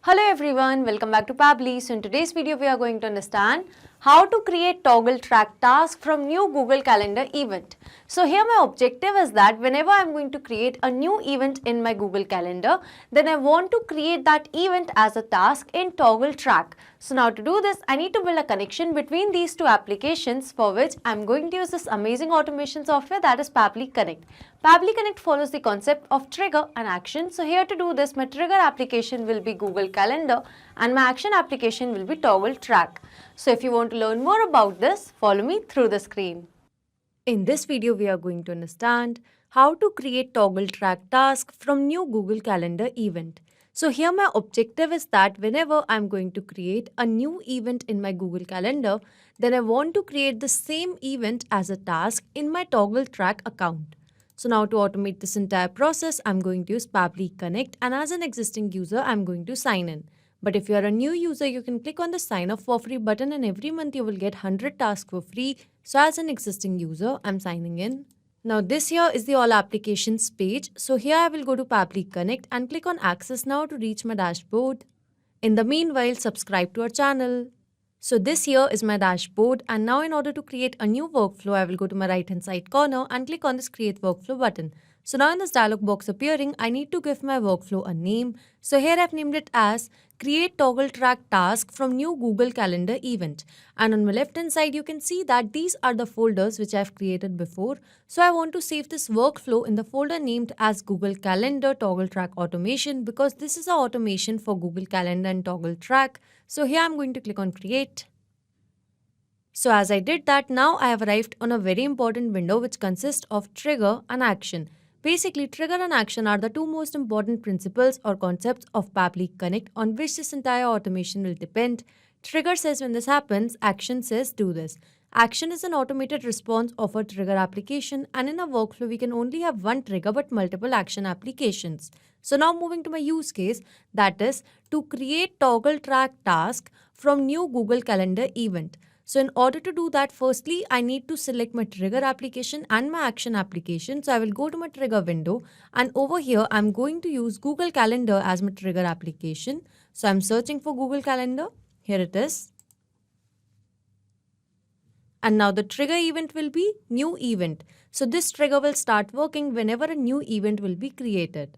Hello everyone, welcome back to Pabbly. So in today's video we are going to understand how to create Toggl Track task from new Google Calendar event. So here my objective is that whenever I'm going to create a new event in my Google Calendar, then I want to create that event as a task in Toggl Track. So now to do this, I need to build a connection between these two applications, for which I'm going to use this amazing automation software, that is Pabbly Connect. Pabbly Connect follows the concept of trigger and action. So here to do this, my trigger application will be Google Calendar and my action application will be Toggl Track. So if you want to learn more about this, follow me through the screen. In this video, we are going to understand how to create Toggl Track task from new Google Calendar event. So here my objective is that whenever I'm going to create a new event in my Google Calendar, then I want to create the same event as a task in my Toggl Track account. So now to automate this entire process, I'm going to use Pabbly Connect, and as an existing user, I'm going to sign in. But if you are a new user, you can click on the sign up for free button and every month you will get 100 tasks for free. So as an existing user, I'm signing in. Now this here is the all applications page. So here I will go to Pabbly Connect and click on access now to reach my dashboard. In the meanwhile, subscribe to our channel. So this here is my dashboard, and now in order to create a new workflow, I will go to my right hand side corner and click on this create workflow button. So now in this dialog box appearing, I need to give my workflow a name. So here I've named it as create Toggl Track task from new Google Calendar event. And on my left hand side, you can see that these are the folders which I've created before. So I want to save this workflow in the folder named as Google Calendar Toggl Track Automation, because this is our automation for Google Calendar and Toggl Track. So here I'm going to click on create. So as I did that, now I have arrived on a very important window which consists of trigger and action. Basically, trigger and action are the two most important principles or concepts of Pabbly Connect on which this entire automation will depend. Trigger says when this happens, action says do this. Action is an automated response of a trigger application, and in a workflow we can only have one trigger but multiple action applications. So now moving to my use case, that is to create Toggl Track task from new Google Calendar event. So in order to do that, firstly, I need to select my trigger application and my action application. So I will go to my trigger window, and over here, I'm going to use Google Calendar as my trigger application. So I'm searching for Google Calendar. Here it is. And now the trigger event will be new event. So this trigger will start working whenever a new event will be created.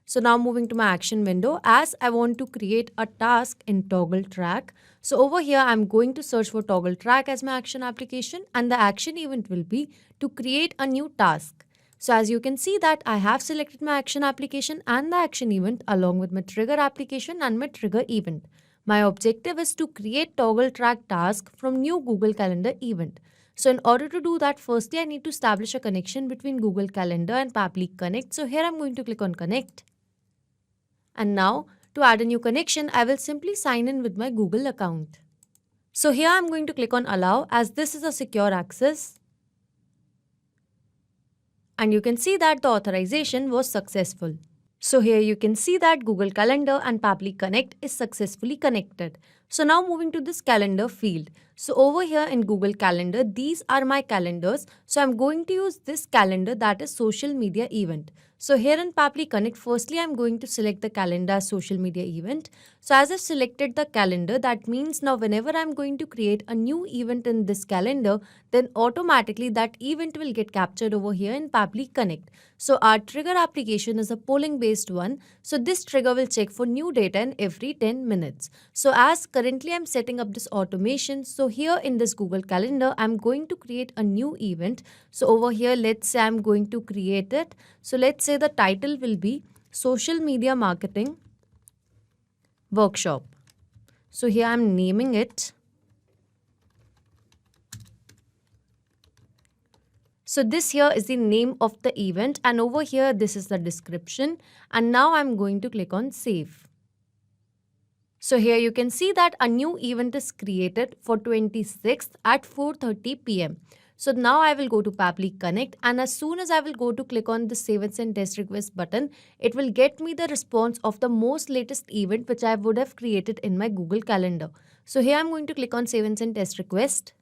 So now moving to my action window, as I want to create a task in Toggl Track. So over here, I'm going to search for Toggl Track as my action application, and the action event will be to create a new task. So as you can see that I have selected my action application and the action event along with my trigger application and my trigger event. My objective is to create Toggl Track task from new Google Calendar event. So in order to do that, firstly, I need to establish a connection between Google Calendar and Pabbly Connect. So here I'm going to click on connect. And now to add a new connection, I will simply sign in with my Google account. So here I'm going to click on allow, as this is a secure access. And you can see that the authorization was successful. So here you can see that Google Calendar and Pabbly Connect is successfully connected. So now moving to this calendar field. So over here in Google Calendar, these are my calendars. So I'm going to use this calendar, that is social media event. So here in Pabbly Connect, firstly, I'm going to select the calendar as social media event. So as I've selected the calendar, that means now whenever I'm going to create a new event in this calendar, then automatically that event will get captured over here in Pabbly Connect. So our trigger application is a polling based one. So this trigger will check for new data in every 10 minutes. So as currently I'm setting up this automation, so here in this Google Calendar, I'm going to create a new event. So over here, let's say I'm going to create it. So let's say the title will be Social Media Marketing Workshop. So here I'm naming it. So this here is the name of the event, and over here this is the description, and now I'm going to click on save. So here you can see that a new event is created for 26th at 4:30 p.m. So now I will go to Pabbly Connect, and as soon as I will go to click on the save and send test request button, it will get me the response of the most latest event which I would have created in my Google Calendar. So here I'm going to click on save and send test request.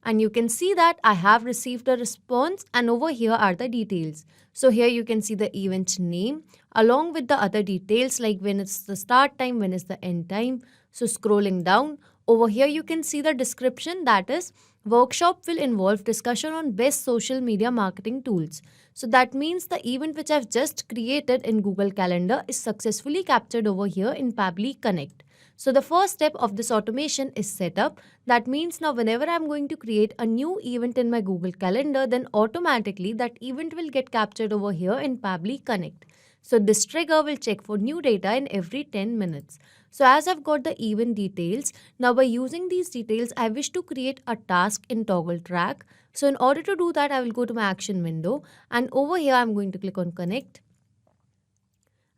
And you can see that I have received a response, and over here are the details. So here you can see the event name along with the other details like when is the start time, when is the end time. So scrolling down, over here you can see the description, that is workshop will involve discussion on best social media marketing tools. So that means the event which I've just created in Google Calendar is successfully captured over here in Pabbly Connect. So the first step of this automation is set up. That means now whenever I'm going to create a new event in my Google Calendar, then automatically that event will get captured over here in Pabbly Connect. So this trigger will check for new data in every 10 minutes. So as I've got the event details, now by using these details, I wish to create a task in Toggl Track. So in order to do that, I will go to my action window, and over here I'm going to click on connect.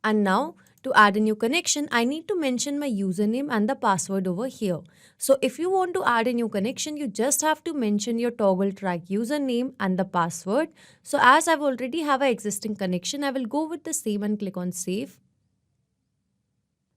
And now to add a new connection, I need to mention my username and the password over here. So if you want to add a new connection, you just have to mention your Toggl Track username and the password. So as I've already have an existing connection, I will go with the same and click on save.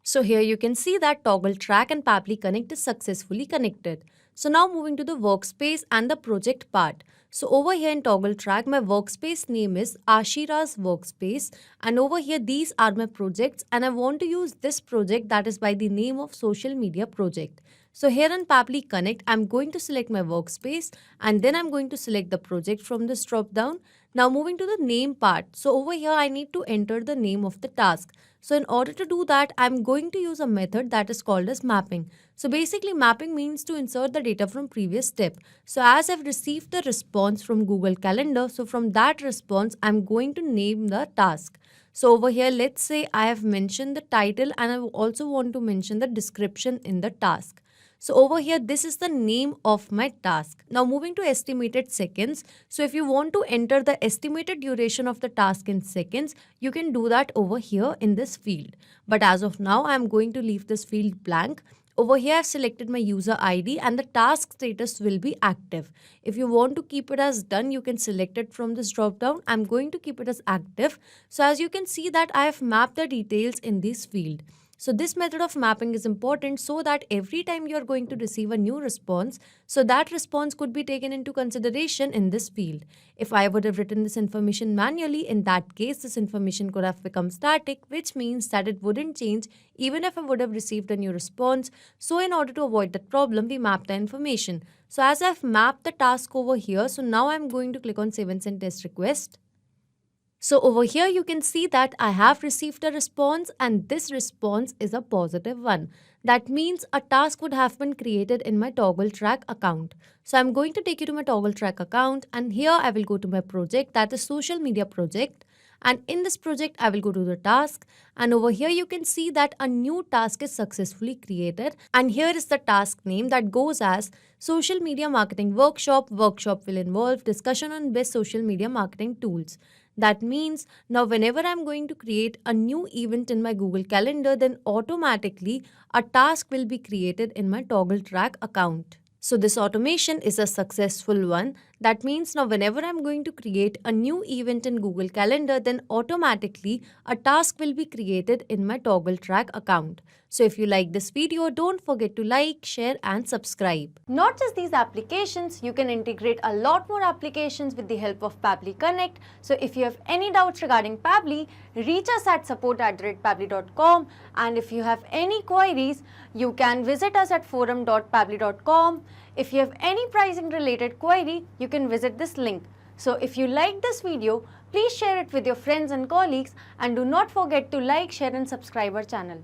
So here you can see that Toggl Track and Pabbly Connect is successfully connected. So now moving to the workspace and the project part. So over here in Toggl Track, my workspace name is Ashira's workspace, and over here these are my projects, and I want to use this project that is by the name of social media project. So here in Pabbly Connect, I'm going to select my workspace, and then I'm going to select the project from this drop down. Now moving to the name part. So over here I need to enter the name of the task. So in order to do that, I'm going to use a method that is called as mapping. So basically mapping means to insert the data from previous step. So as I've received the response from Google Calendar, so from that response, I'm going to name the task. So over here, let's say I have mentioned the title, and I also want to mention the description in the task. So over here, this is the name of my task. Now moving to estimated seconds. So if you want to enter the estimated duration of the task in seconds, you can do that over here in this field. But as of now, I'm going to leave this field blank. Over here, I've selected my user ID and the task status will be active. If you want to keep it as done, you can select it from this drop down. I'm going to keep it as active. So as you can see that I have mapped the details in this field. So this method of mapping is important so that every time you are going to receive a new response, so that response could be taken into consideration in this field. If I would have written this information manually, in that case, this information could have become static, which means that it wouldn't change even if I would have received a new response. So in order to avoid that problem, we map the information. So as I've mapped the task over here, so now I'm going to click on Save and Send Test Request. So over here you can see that I have received a response, and this response is a positive one. That means a task would have been created in my Toggl Track account. So I'm going to take you to my Toggl Track account, and here I will go to my project, that is social media project. And in this project, I will go to the task, and over here you can see that a new task is successfully created, and here is the task name that goes as Social Media Marketing Workshop. Workshop will involve discussion on best social media marketing tools. That means now whenever I'm going to create a new event in my Google Calendar, then automatically a task will be created in my Toggl Track account. So this automation is a successful one. That means now whenever I'm going to create a new event in Google Calendar, then automatically a task will be created in my Toggl Track account. So if you like this video, don't forget to like, share and subscribe. Not just these applications, you can integrate a lot more applications with the help of Pabbly Connect. So if you have any doubts regarding Pabbly, reach us at support@pabbly.com, and if you have any queries, you can visit us at forum.pabbly.com. If you have any pricing related query, you can visit this link. So if you like this video, please share it with your friends and colleagues, and do not forget to like, share and subscribe our channel.